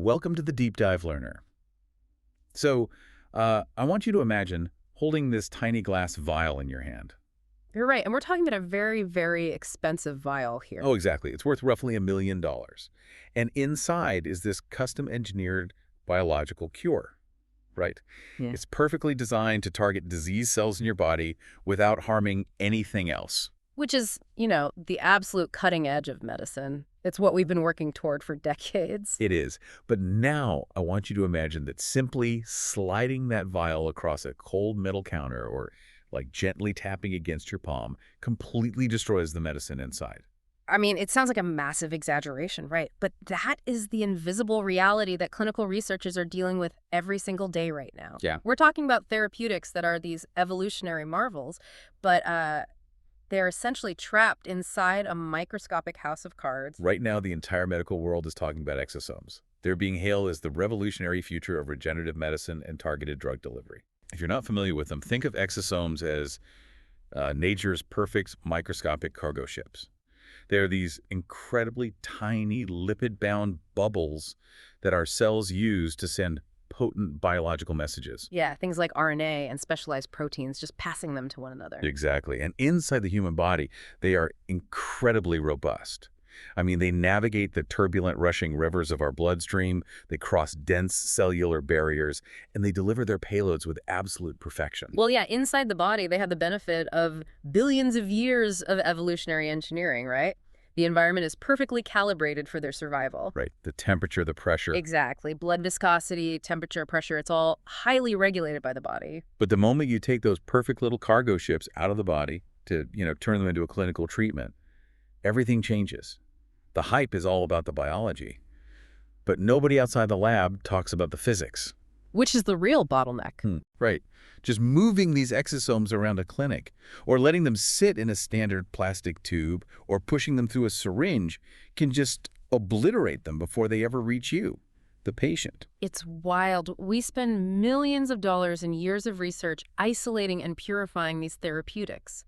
Welcome to the Deep Dive Learner. So, I want you to imagine holding this tiny glass vial in your hand. You're right. And we're talking about a very, very expensive vial here. Oh, exactly. It's worth roughly $1 million. And inside is this custom-engineered biological cure, right? Yeah. It's perfectly designed to target disease cells in your body without harming anything else. Which is, the absolute cutting edge of medicine. It's what we've been working toward for decades. It is. But now I want you to imagine that simply sliding that vial across a cold metal counter or like gently tapping against your palm completely destroys the medicine inside. I mean, it sounds like a massive exaggeration, right? But that is the invisible reality that clinical researchers are dealing with every single day right now. Yeah. We're talking about therapeutics that are these evolutionary marvels, but they're essentially trapped inside a microscopic house of cards. Right now, the entire medical world is talking about exosomes. They're being hailed as the revolutionary future of regenerative medicine and targeted drug delivery. If you're not familiar with them, think of exosomes as nature's perfect microscopic cargo ships. They're these incredibly tiny lipid-bound bubbles that our cells use to send potent biological messages. Yeah, things like RNA and specialized proteins, just passing them to one another. Exactly. And inside the human body, they are incredibly robust. I mean, they navigate the turbulent, rushing rivers of our bloodstream, they cross dense cellular barriers, and they deliver their payloads with absolute perfection. Well, yeah, inside the body, they have the benefit of billions of years of evolutionary engineering, right? The environment is perfectly calibrated for their survival. Right. The temperature, the pressure. Exactly. Blood viscosity, temperature, pressure, it's all highly regulated by the body. But the moment you take those perfect little cargo ships out of the body to, turn them into a clinical treatment, everything changes. The hype is all about the biology, but nobody outside the lab talks about the physics. Which is the real bottleneck. Right. Just moving these exosomes around a clinic, or letting them sit in a standard plastic tube, or pushing them through a syringe can just obliterate them before they ever reach you, the patient. It's wild. We spend millions of dollars and years of research isolating and purifying these therapeutics.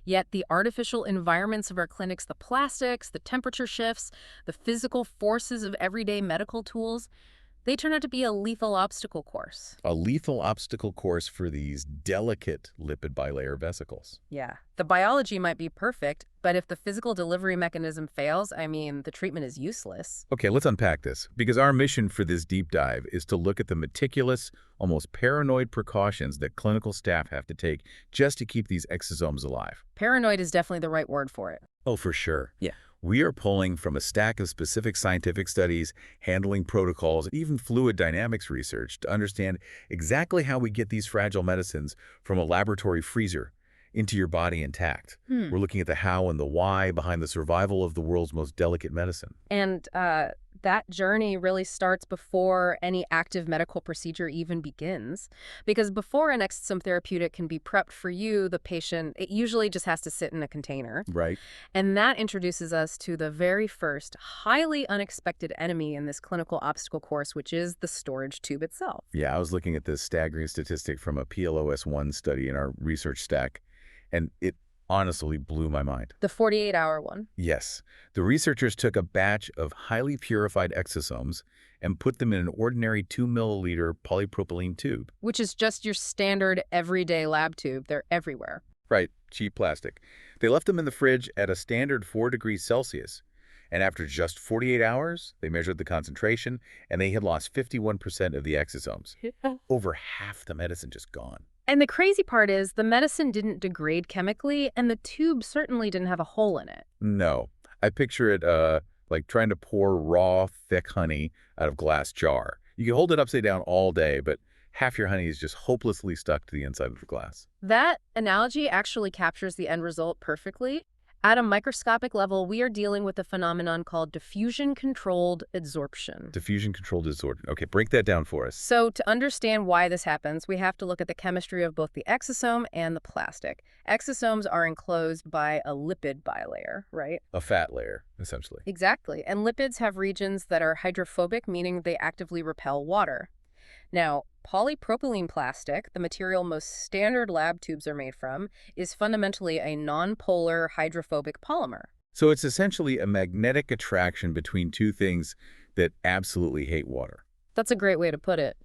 Yet the artificial environments of our clinics, the plastics, the temperature shifts, the physical forces of everyday medical tools, they turn out to be a lethal obstacle course. A lethal obstacle course for these delicate lipid bilayer vesicles. Yeah. The biology might be perfect, but if the physical delivery mechanism fails, the treatment is useless. Okay, let's unpack this, because our mission for this deep dive is to look at the meticulous, almost paranoid precautions that clinical staff have to take just to keep these exosomes alive. Paranoid is definitely the right word for it. Oh, for sure. Yeah. We are pulling from a stack of specific scientific studies, handling protocols, and even fluid dynamics research to understand exactly how we get these fragile medicines from a laboratory freezer into your body intact. We're looking at the how and the why behind the survival of the world's most delicate medicine. And that journey really starts before any active medical procedure even begins. Because before an exosome therapeutic can be prepped for you, the patient, it usually just has to sit in a container. Right. And that introduces us to the very first highly unexpected enemy in this clinical obstacle course, which is the storage tube itself. Yeah, I was looking at this staggering statistic from a PLOS1 study in our research stack, and it honestly blew my mind. The 48-hour one. Yes. The researchers took a batch of highly purified exosomes and put them in an ordinary 2 milliliter polypropylene tube. Which is just your standard everyday lab tube. They're everywhere. Right, cheap plastic. They left them in the fridge at a standard 4 degrees Celsius. And after just 48 hours, they measured the concentration, and they had lost 51% of the exosomes. Over half the medicine just gone. And the crazy part is the medicine didn't degrade chemically, and the tube certainly didn't have a hole in it. No. I picture it like trying to pour raw, thick honey out of a glass jar. You can hold it upside down all day, but half your honey is just hopelessly stuck to the inside of the glass. That analogy actually captures the end result perfectly. At a microscopic level, we are dealing with a phenomenon called diffusion-controlled adsorption. Diffusion-controlled adsorption. Okay, break that down for us. So to understand why this happens, we have to look at the chemistry of both the exosome and the plastic. Exosomes are enclosed by a lipid bilayer, right? A fat layer, essentially. Exactly. And lipids have regions that are hydrophobic, meaning they actively repel water. Now, polypropylene plastic, the material most standard lab tubes are made from, is fundamentally a nonpolar hydrophobic polymer. So it's essentially a magnetic attraction between two things that absolutely hate water. That's a great way to put it.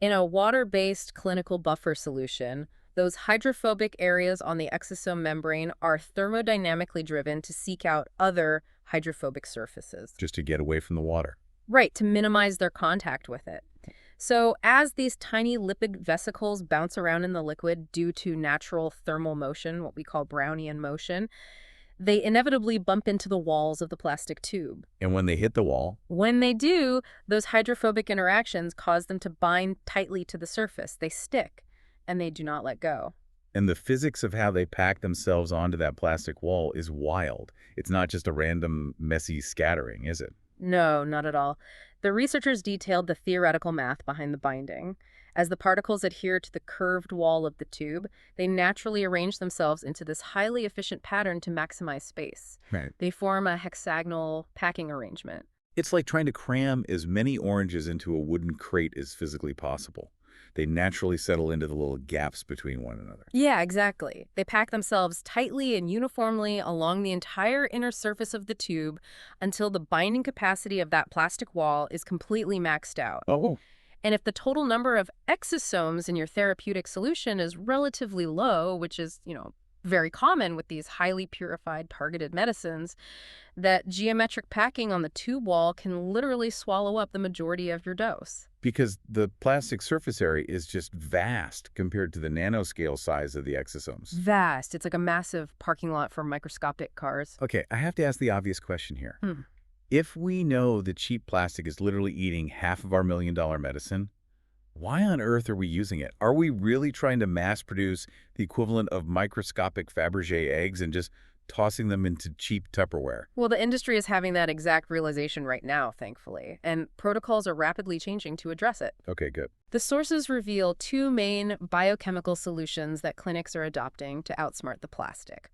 In a water-based clinical buffer solution, those hydrophobic areas on the exosome membrane are thermodynamically driven to seek out other hydrophobic surfaces. Just to get away from the water. Right, to minimize their contact with it. So as these tiny lipid vesicles bounce around in the liquid due to natural thermal motion, what we call Brownian motion, they inevitably bump into the walls of the plastic tube. And when they hit the wall, When they do, those hydrophobic interactions cause them to bind tightly to the surface. They stick, and they do not let go. and the physics of how they pack themselves onto that plastic wall is wild. It's not just a random, messy scattering, is it? No, not at all. The researchers detailed the theoretical math behind the binding. As the particles adhere to the curved wall of the tube, they naturally arrange themselves into this highly efficient pattern to maximize space. Right. They form a hexagonal packing arrangement. It's like trying to cram as many oranges into a wooden crate as physically possible. They naturally settle into the little gaps between one another. Yeah, exactly. They pack themselves tightly and uniformly along the entire inner surface of the tube until the binding capacity of that plastic wall is completely maxed out. Oh. And if the total number of exosomes in your therapeutic solution is relatively low, which is, very common with these highly purified targeted medicines, that geometric packing on the tube wall can literally swallow up the majority of your dose. Because the plastic surface area is just vast compared to the nanoscale size of the exosomes. Vast. It's like a massive parking lot for microscopic cars. Okay, I have to ask the obvious question here. If we know that cheap plastic is literally eating half of our $1 million medicine, why on earth are we using it? Are we really trying to mass produce the equivalent of microscopic Fabergé eggs and just tossing them into cheap Tupperware? Well, the industry is having that exact realization right now, thankfully, and protocols are rapidly changing to address it. Okay, good. The sources reveal two main biochemical solutions that clinics are adopting to outsmart the plastic.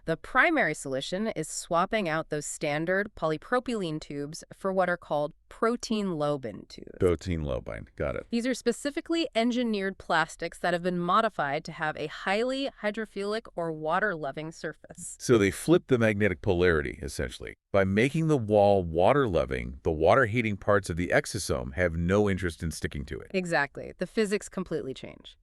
The primary solution is swapping out those standard polypropylene tubes for what are called protein lobin tubes. Protein lobine, got it. These are specifically engineered plastics that have been modified to have a highly hydrophilic or water-loving surface. So they flip the magnetic polarity, essentially. By making the wall water-loving, the water-hating parts of the exosome have no interest in sticking to it. Exactly. The physics completely change.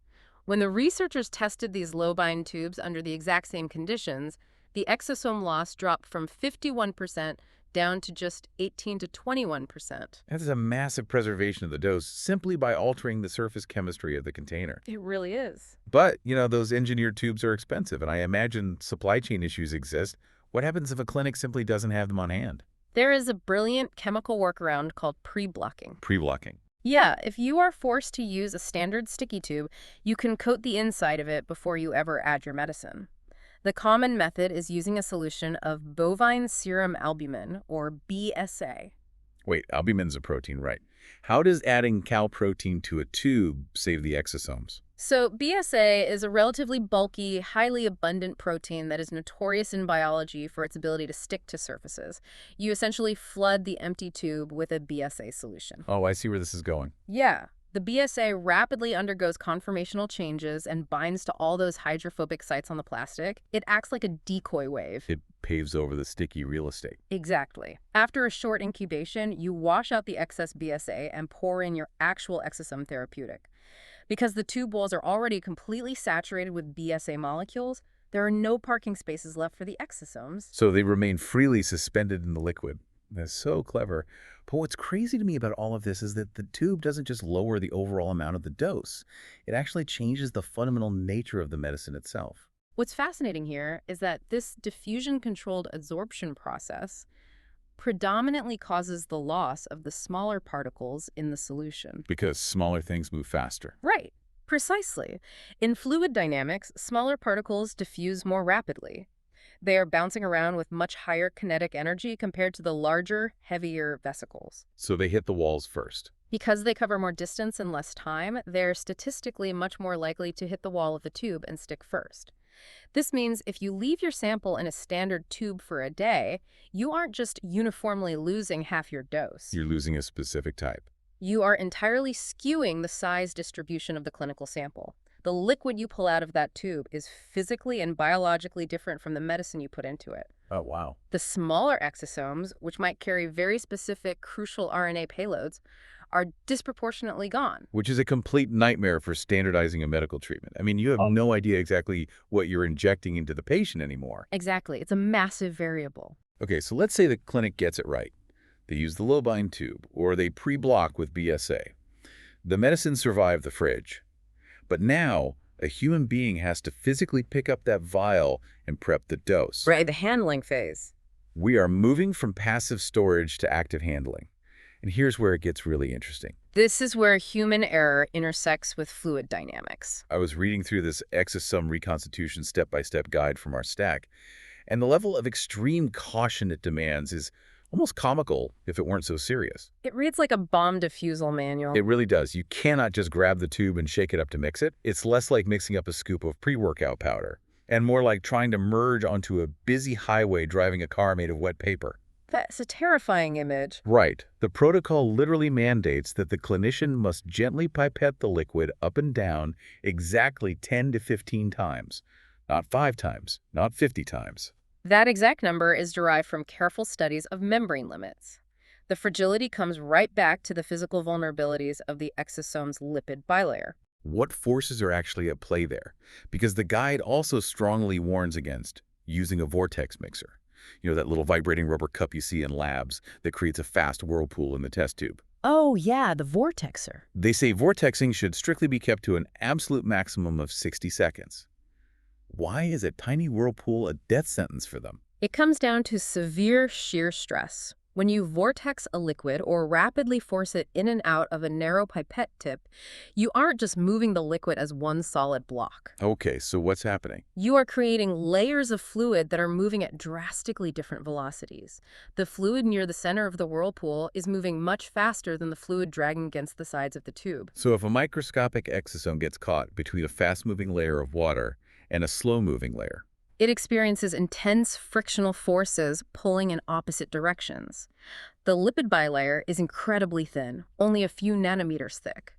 When the researchers tested these lobine tubes under the exact same conditions, the exosome loss dropped from 51% down to just 18 to 21%. That is a massive preservation of the dose simply by altering the surface chemistry of the container. It really is. But, those engineered tubes are expensive, and I imagine supply chain issues exist. What happens if a clinic simply doesn't have them on hand? There is a brilliant chemical workaround called pre-blocking. Pre-blocking. Yeah, if you are forced to use a standard sticky tube, you can coat the inside of it before you ever add your medicine. The common method is using a solution of bovine serum albumin, or BSA. Wait, albumin's a protein, right? How does adding cow protein to a tube save the exosomes? So BSA is a relatively bulky, highly abundant protein that is notorious in biology for its ability to stick to surfaces. You essentially flood the empty tube with a BSA solution. Oh, I see where this is going. Yeah. The BSA rapidly undergoes conformational changes and binds to all those hydrophobic sites on the plastic. It acts like a decoy wave. It paves over the sticky real estate. Exactly. After a short incubation, you wash out the excess BSA and pour in your actual exosome therapeutic. Because the tube walls are already completely saturated with BSA molecules, there are no parking spaces left for the exosomes. So they remain freely suspended in the liquid. That's so clever. But what's crazy to me about all of this is that the tube doesn't just lower the overall amount of the dose. It actually changes the fundamental nature of the medicine itself. What's fascinating here is that this diffusion-controlled adsorption process predominantly causes the loss of the smaller particles in the solution. Because smaller things move faster. Right. Precisely. In fluid dynamics, smaller particles diffuse more rapidly. They are bouncing around with much higher kinetic energy compared to the larger, heavier vesicles. So they hit the walls first. Because they cover more distance in less time, they're statistically much more likely to hit the wall of the tube and stick first. This means if you leave your sample in a standard tube for a day, you aren't just uniformly losing half your dose. You're losing a specific type. You are entirely skewing the size distribution of the clinical sample. The liquid you pull out of that tube is physically and biologically different from the medicine you put into it. Oh, wow. The smaller exosomes, which might carry very specific crucial RNA payloads, are disproportionately gone. Which is a complete nightmare for standardizing a medical treatment. I mean, you have no idea exactly what you're injecting into the patient anymore. Exactly. It's a massive variable. Okay, so let's say the clinic gets it right. They use the Lobine tube, or they pre-block with BSA. The medicine survived the fridge. But now, a human being has to physically pick up that vial and prep the dose. Right, the handling phase. We are moving from passive storage to active handling. And here's where it gets really interesting. This is where human error intersects with fluid dynamics. I was reading through this exosome reconstitution step-by-step guide from our stack, and the level of extreme caution it demands is almost comical if it weren't so serious. It reads like a bomb defusal manual. It really does. You cannot just grab the tube and shake it up to mix it. It's less like mixing up a scoop of pre-workout powder, and more like trying to merge onto a busy highway driving a car made of wet paper. That's a terrifying image. Right. The protocol literally mandates that the clinician must gently pipette the liquid up and down exactly 10 to 15 times. Not 5 times, not 50 times. That exact number is derived from careful studies of membrane limits. The fragility comes right back to the physical vulnerabilities of the exosome's lipid bilayer. What forces are actually at play there? Because the guide also strongly warns against using a vortex mixer. You know, that little vibrating rubber cup you see in labs that creates a fast whirlpool in the test tube. Oh, yeah, the vortexer. They say vortexing should strictly be kept to an absolute maximum of 60 seconds. Why is a tiny whirlpool a death sentence for them? It comes down to severe shear stress. When you vortex a liquid or rapidly force it in and out of a narrow pipette tip, you aren't just moving the liquid as one solid block. Okay, so what's happening? You are creating layers of fluid that are moving at drastically different velocities. The fluid near the center of the whirlpool is moving much faster than the fluid dragging against the sides of the tube. So if a microscopic exosome gets caught between a fast-moving layer of water and a slow-moving layer, it experiences intense frictional forces pulling in opposite directions. The lipid bilayer is incredibly thin, only a few nanometers thick.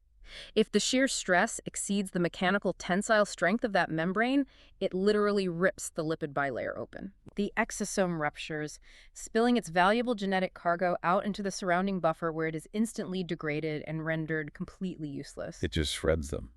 If the shear stress exceeds the mechanical tensile strength of that membrane, it literally rips the lipid bilayer open. The exosome ruptures, spilling its valuable genetic cargo out into the surrounding buffer where it is instantly degraded and rendered completely useless. it just shreds them.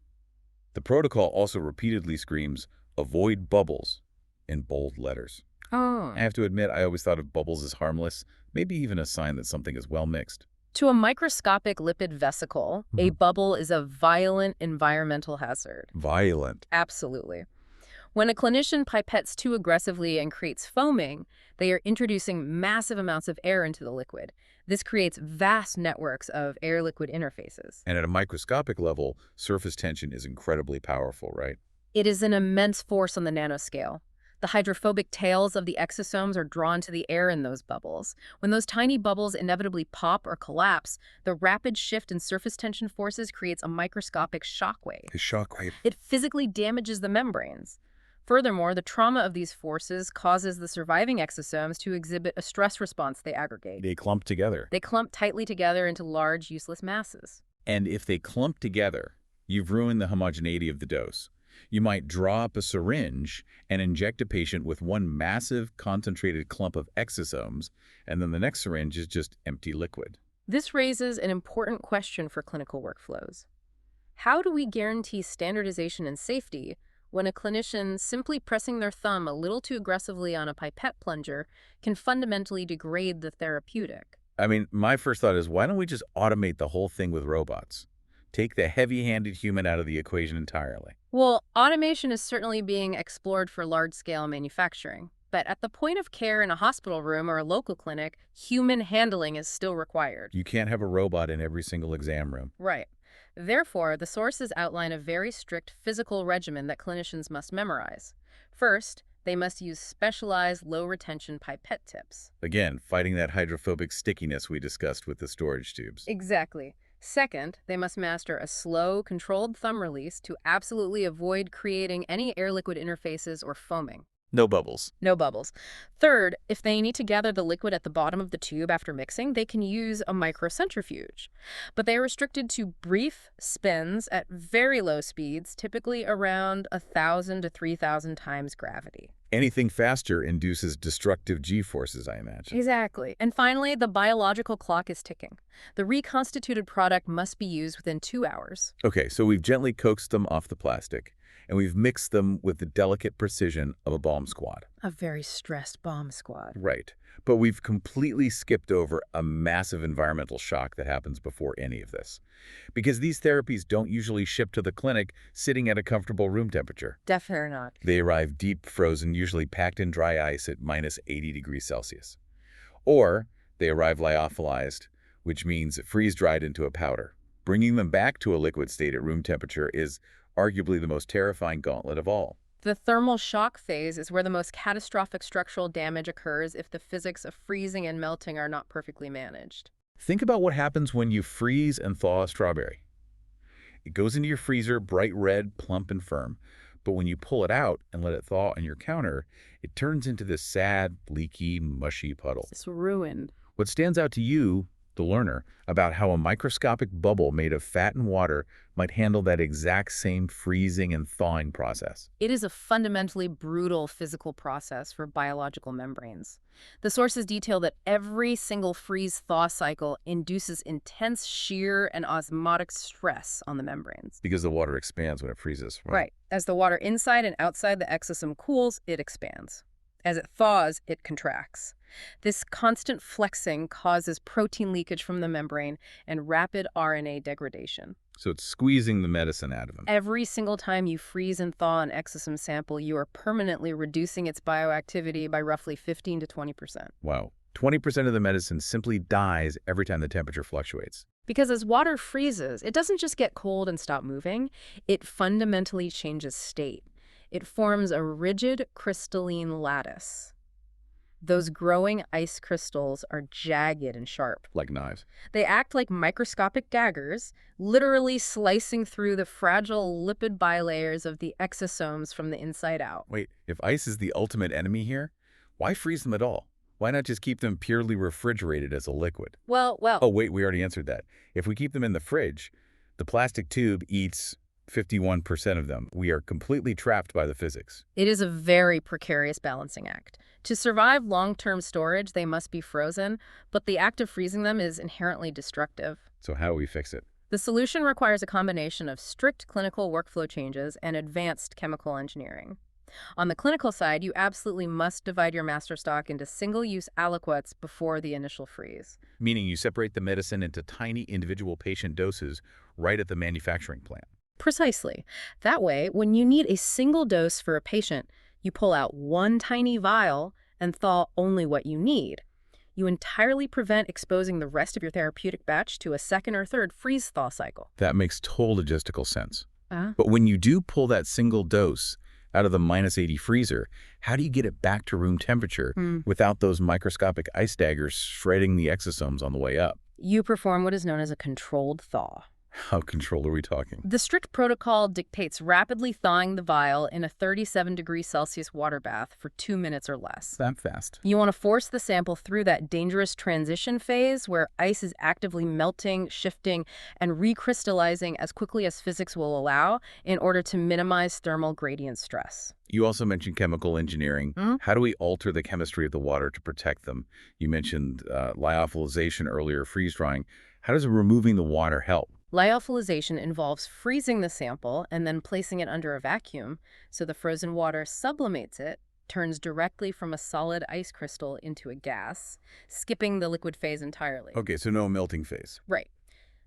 The protocol also repeatedly screams, "Avoid bubbles," in bold letters. Oh. I have to admit, I always thought of bubbles as harmless, maybe even a sign that something is well mixed. To a microscopic lipid vesicle, a bubble is a violent environmental hazard. Violent. Absolutely. When a clinician pipettes too aggressively and creates foaming, they are introducing massive amounts of air into the liquid. This creates vast networks of air-liquid interfaces. And at a microscopic level, surface tension is incredibly powerful, right? It is an immense force on the nanoscale. The hydrophobic tails of the exosomes are drawn to the air in those bubbles. When those tiny bubbles inevitably pop or collapse, the rapid shift in surface tension forces creates a microscopic shockwave. The shockwave. It physically damages the membranes. Furthermore, the trauma of these forces causes the surviving exosomes to exhibit a stress response they aggregate. They clump together. They clump tightly together into large, useless masses. And if they clump together, you've ruined the homogeneity of the dose. You might draw up a syringe and inject a patient with one massive, concentrated clump of exosomes, and then the next syringe is just empty liquid. This raises an important question for clinical workflows. How do we guarantee standardization and safety when a clinician simply pressing their thumb a little too aggressively on a pipette plunger can fundamentally degrade the therapeutic? I mean, my first thought is, why don't we just automate the whole thing with robots? Take the heavy-handed human out of the equation entirely. Well, automation is certainly being explored for large-scale manufacturing. But at the point of care in a hospital room or a local clinic, human handling is still required. You can't have a robot in every single exam room. Right. Therefore, the sources outline a very strict physical regimen that clinicians must memorize. First, they must use specialized low-retention pipette tips. Again, fighting that hydrophobic stickiness we discussed with the storage tubes. Exactly. Second, they must master a slow, controlled thumb release to absolutely avoid creating any air-liquid interfaces or foaming. No bubbles. No bubbles. Third, if they need to gather the liquid at the bottom of the tube after mixing, they can use a microcentrifuge. But they are restricted to brief spins at very low speeds, typically around 1,000 to 3,000 times gravity. Anything faster induces destructive G-forces, I imagine. Exactly. And finally, the biological clock is ticking. The reconstituted product must be used within 2 hours. Okay, so we've gently coaxed them off the plastic, and we've mixed them with the delicate precision of a bomb squad. A very stressed bomb squad. Right. But we've completely skipped over a massive environmental shock that happens before any of this. Because these therapies don't usually ship to the clinic sitting at a comfortable room temperature. Definitely not. They arrive deep frozen, usually packed in dry ice at -80 degrees Celsius. Or they arrive lyophilized, which means freeze-dried into a powder. Bringing them back to a liquid state at room temperature is arguably the most terrifying gauntlet of all. The thermal shock phase is where the most catastrophic structural damage occurs if the physics of freezing and melting are not perfectly managed. Think about what happens when you freeze and thaw a strawberry. It goes into your freezer, bright red, plump and firm. But when you pull it out and let it thaw on your counter, it turns into this sad, leaky, mushy puddle. It's ruined. What stands out to you, the learner, about how a microscopic bubble made of fat and water might handle that exact same freezing and thawing process? It is a fundamentally brutal physical process for biological membranes. The sources detail that every single freeze-thaw cycle induces intense shear and osmotic stress on the membranes. Because the water expands when it freezes. Right. As the water inside and outside the exosome cools, it expands. As it thaws, it contracts. This constant flexing causes protein leakage from the membrane and rapid RNA degradation. So it's squeezing the medicine out of them. Every single time you freeze and thaw an exosome sample, you are permanently reducing its bioactivity by roughly 15 to 20%. Wow. 20% of the medicine simply dies every time the temperature fluctuates. Because as water freezes, it doesn't just get cold and stop moving, it fundamentally changes state. It forms a rigid crystalline lattice. Those growing ice crystals are jagged and sharp. Like knives. They act like microscopic daggers, literally slicing through the fragile lipid bilayers of the exosomes from the inside out. Wait, if ice is the ultimate enemy here, why freeze them at all? Why not just keep them purely refrigerated as a liquid? Well. Oh, wait, we already answered that. If we keep them in the fridge, the plastic tube eats 51% of them. We are completely trapped by the physics. It is a very precarious balancing act. To survive long-term storage, they must be frozen, but the act of freezing them is inherently destructive. So how do we fix it? The solution requires a combination of strict clinical workflow changes and advanced chemical engineering. On the clinical side, you absolutely must divide your master stock into single-use aliquots before the initial freeze. Meaning you separate the medicine into tiny individual patient doses right at the manufacturing plant. Precisely. That way, when you need a single dose for a patient, you pull out one tiny vial and thaw only what you need. You entirely prevent exposing the rest of your therapeutic batch to a second or third freeze-thaw cycle. That makes total logistical sense. But when you do pull that single dose out of the -80 freezer, how do you get it back to room temperature without those microscopic ice daggers shredding the exosomes on the way up? You perform what is known as a controlled thaw. How controlled are we talking? The strict protocol dictates rapidly thawing the vial in a 37 degrees Celsius water bath for 2 minutes or less. That fast. You want to force the sample through that dangerous transition phase where ice is actively melting, shifting, and recrystallizing as quickly as physics will allow in order to minimize thermal gradient stress. You also mentioned chemical engineering. How do we alter the chemistry of the water to protect them? You mentioned lyophilization earlier, freeze drying. How does removing the water help? Lyophilization involves freezing the sample and then placing it under a vacuum so the frozen water sublimates it, turns directly from a solid ice crystal into a gas, skipping the liquid phase entirely. Okay, so no melting phase. Right.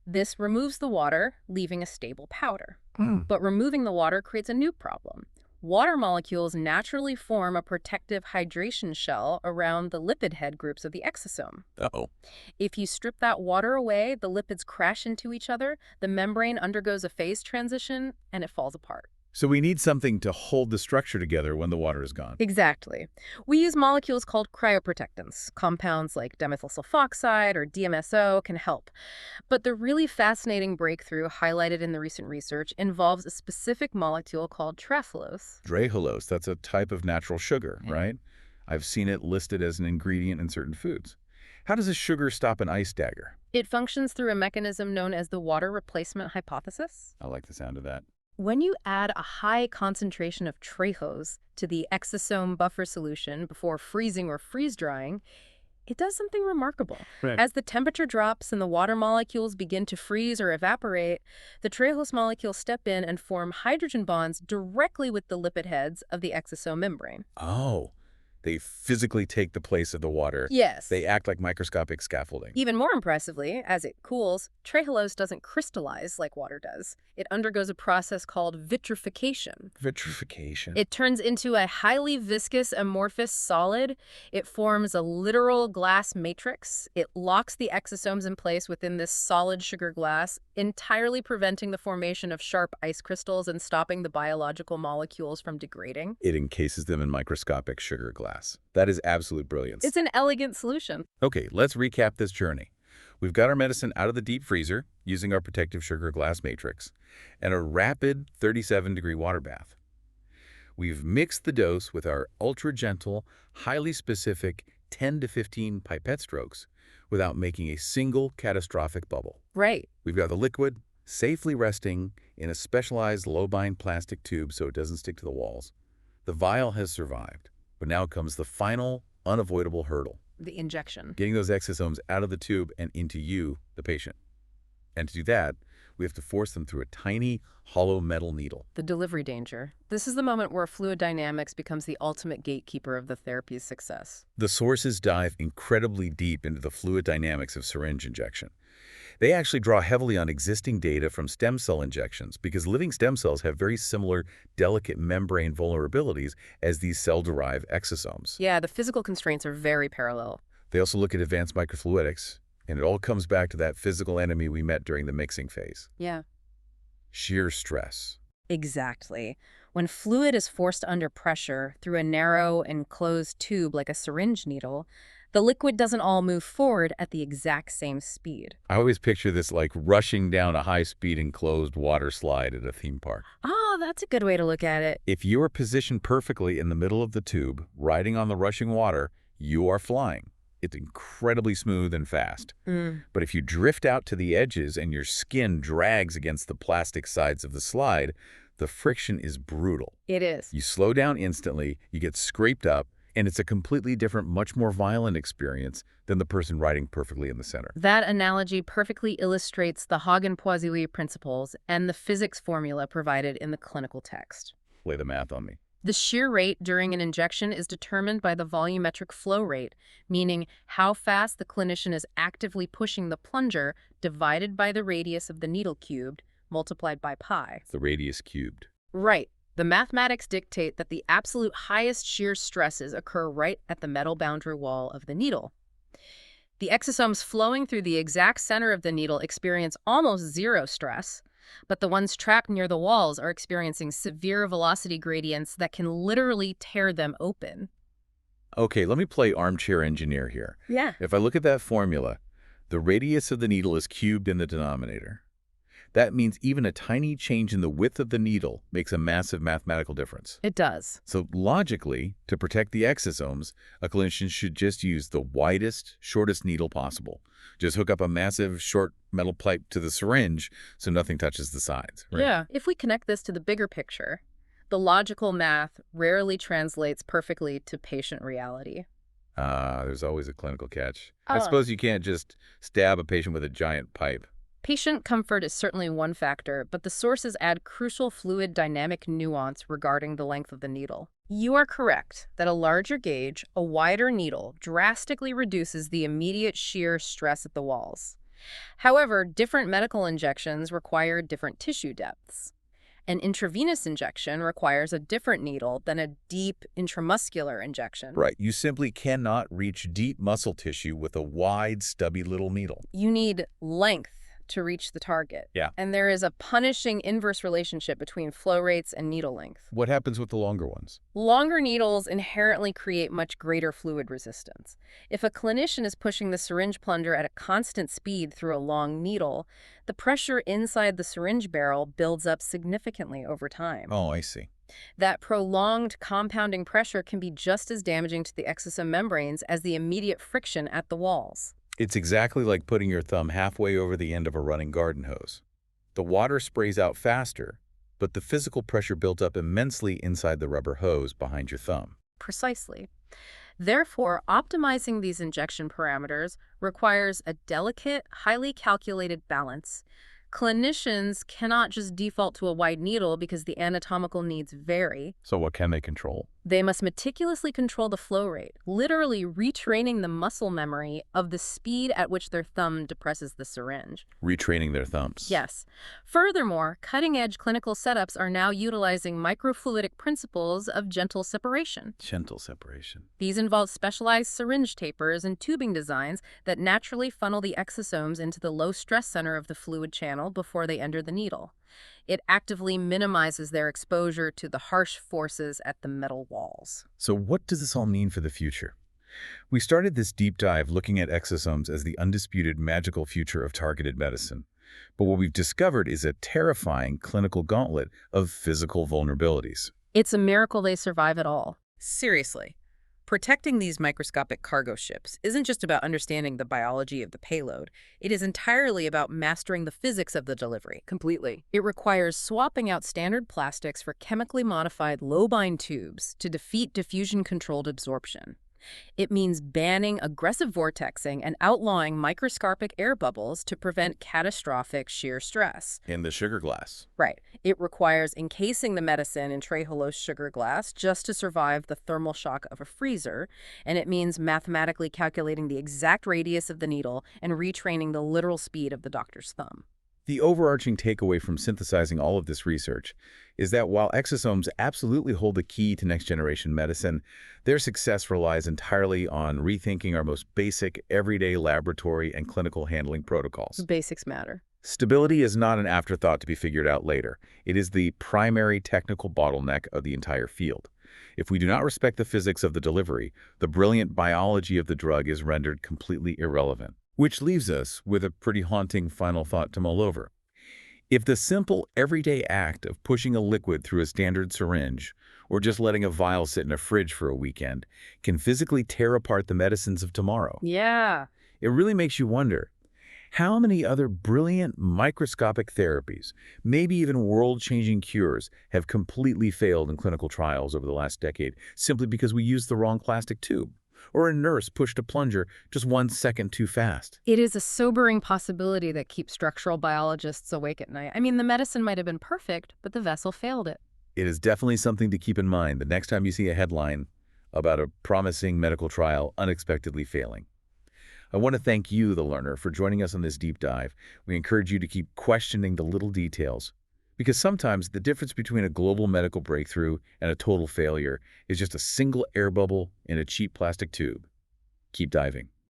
This removes the water, leaving a stable powder. But removing the water creates a new problem. Water molecules naturally form a protective hydration shell around the lipid head groups of the exosome. Uh-oh. If you strip that water away, the lipids crash into each other, the membrane undergoes a phase transition, and it falls apart. So we need something to hold the structure together when the water is gone. Exactly. We use molecules called cryoprotectants. Compounds like dimethyl sulfoxide or DMSO can help. But the really fascinating breakthrough highlighted in the recent research involves a specific molecule called trehalose. Drahulose, that's a type of natural sugar, Yeah. right? I've seen it listed as an ingredient in certain foods. How does a sugar stop an ice dagger? It functions through a mechanism known as the water replacement hypothesis. I like the sound of that. When you add a high concentration of trehalose to the exosome buffer solution before freezing or freeze-drying, it does something remarkable. Right. As the temperature drops and the water molecules begin to freeze or evaporate, the trehalose molecules step in and form hydrogen bonds directly with the lipid heads of the exosome membrane. Oh, they physically take the place of the water. Yes. They act like microscopic scaffolding. Even more impressively, as it cools, trehalose doesn't crystallize like water does. It undergoes a process called vitrification. Vitrification. It turns into a highly viscous amorphous solid. It forms a literal glass matrix. It locks the exosomes in place within this solid sugar glass, entirely preventing the formation of sharp ice crystals and stopping the biological molecules from degrading. It encases them in microscopic sugar glass. That is absolute brilliance. It's an elegant solution. Okay, let's recap this journey. We've got our medicine out of the deep freezer using our protective sugar glass matrix and a rapid 37-degree water bath. We've mixed the dose with our ultra-gentle, highly specific 10 to 15 pipette strokes without making a single catastrophic bubble. Right. We've got the liquid safely resting in a specialized low-bind plastic tube so it doesn't stick to the walls. The vial has survived, but now comes the final, unavoidable hurdle. The injection. Getting those exosomes out of the tube and into you, the patient. And to do that, we have to force them through a tiny, hollow metal needle. The delivery danger. This is the moment where fluid dynamics becomes the ultimate gatekeeper of the therapy's success. The sources dive incredibly deep into the fluid dynamics of syringe injection. They actually draw heavily on existing data from stem cell injections because living stem cells have very similar delicate membrane vulnerabilities as these cell-derived exosomes. Yeah, the physical constraints are very parallel. They also look at advanced microfluidics, and it all comes back to that physical enemy we met during the mixing phase. Yeah. Shear stress. Exactly. When fluid is forced under pressure through a narrow, enclosed tube like a syringe needle, the liquid doesn't all move forward at the exact same speed. I always picture this like rushing down a high-speed enclosed water slide at a theme park. Oh, that's a good way to look at it. If you are positioned perfectly in the middle of the tube, riding on the rushing water, you are flying. It's incredibly smooth and fast. But if you drift out to the edges and your skin drags against the plastic sides of the slide, the friction is brutal. It is. You slow down instantly, you get scraped up, and it's a completely different, much more violent experience than the person riding perfectly in the center. That analogy perfectly illustrates the Hagen-Poiseuille principles and the physics formula provided in the clinical text. Lay the math on me. The shear rate during an injection is determined by the volumetric flow rate, meaning how fast the clinician is actively pushing the plunger divided by the radius of the needle cubed multiplied by pi. The radius cubed. Right. The mathematics dictate that the absolute highest shear stresses occur right at the metal boundary wall of the needle. The exosomes flowing through the exact center of the needle experience almost zero stress, but the ones trapped near the walls are experiencing severe velocity gradients that can literally tear them open. Okay, let me play armchair engineer here. Yeah. If I look at that formula, the radius of the needle is cubed in the denominator. That means even a tiny change in the width of the needle makes a massive mathematical difference. It does. So logically, to protect the exosomes, a clinician should just use the widest, shortest needle possible. Just hook up a massive, short metal pipe to the syringe so nothing touches the sides. Right? Yeah. If we connect this to the bigger picture, the logical math rarely translates perfectly to patient reality. There's always a clinical catch. I suppose you can't just stab a patient with a giant pipe. Patient comfort is certainly one factor, but the sources add crucial fluid dynamic nuance regarding the length of the needle. You are correct that a larger gauge, a wider needle, drastically reduces the immediate shear stress at the walls. However, different medical injections require different tissue depths. An intravenous injection requires a different needle than a deep intramuscular injection. Right. You simply cannot reach deep muscle tissue with a wide, stubby little needle. You need length, to reach the target. Yeah. And there is a punishing inverse relationship between flow rates and needle length. What happens with the longer ones? Longer needles inherently create much greater fluid resistance. If a clinician is pushing the syringe plunger at a constant speed through a long needle, the pressure inside the syringe barrel builds up significantly over time. Oh, I see. That prolonged compounding pressure can be just as damaging to the exosome membranes as the immediate friction at the walls. It's exactly like putting your thumb halfway over the end of a running garden hose. The water sprays out faster, but the physical pressure built up immensely inside the rubber hose behind your thumb. Precisely. Therefore, optimizing these injection parameters requires a delicate, highly calculated balance. Clinicians cannot just default to a wide needle because the anatomical needs vary. So what can they control? They must meticulously control the flow rate, literally retraining the muscle memory of the speed at which their thumb depresses the syringe. Retraining their thumbs. Yes. Furthermore, cutting-edge clinical setups are now utilizing microfluidic principles of gentle separation. Gentle separation. These involve specialized syringe tapers and tubing designs that naturally funnel the exosomes into the low-stress center of the fluid channel before they enter the needle. It actively minimizes their exposure to the harsh forces at the metal walls. So what does this all mean for the future? We started this deep dive looking at exosomes as the undisputed magical future of targeted medicine. But what we've discovered is a terrifying clinical gauntlet of physical vulnerabilities. It's a miracle they survive at all. Seriously. Protecting these microscopic cargo ships isn't just about understanding the biology of the payload. It is entirely about mastering the physics of the delivery. Completely. It requires swapping out standard plastics for chemically modified low-bind tubes to defeat diffusion-controlled absorption. It means banning aggressive vortexing and outlawing microscopic air bubbles to prevent catastrophic shear stress. In the sugar glass. Right. It requires encasing the medicine in trehalose sugar glass just to survive the thermal shock of a freezer, and it means mathematically calculating the exact radius of the needle and retraining the literal speed of the doctor's thumb. The overarching takeaway from synthesizing all of this research is that while exosomes absolutely hold the key to next-generation medicine, their success relies entirely on rethinking our most basic, everyday laboratory and clinical handling protocols. Basics matter. Stability is not an afterthought to be figured out later. It is the primary technical bottleneck of the entire field. If we do not respect the physics of the delivery, the brilliant biology of the drug is rendered completely irrelevant. Which leaves us with a pretty haunting final thought to mull over. If the simple, everyday act of pushing a liquid through a standard syringe, or just letting a vial sit in a fridge for a weekend, can physically tear apart the medicines of tomorrow, Yeah. it really makes you wonder, how many other brilliant microscopic therapies, maybe even world-changing cures, have completely failed in clinical trials over the last decade simply because we used the wrong plastic tube? Or a nurse pushed a plunger just 1 second too fast. It is a sobering possibility that keeps structural biologists awake at night. I mean, the medicine might have been perfect, but the vessel failed it. It is definitely something to keep in mind the next time you see a headline about a promising medical trial unexpectedly failing. I want to thank you, the learner, for joining us on this deep dive. We encourage you to keep questioning the little details, because sometimes the difference between a global medical breakthrough and a total failure is just a single air bubble in a cheap plastic tube. Keep diving.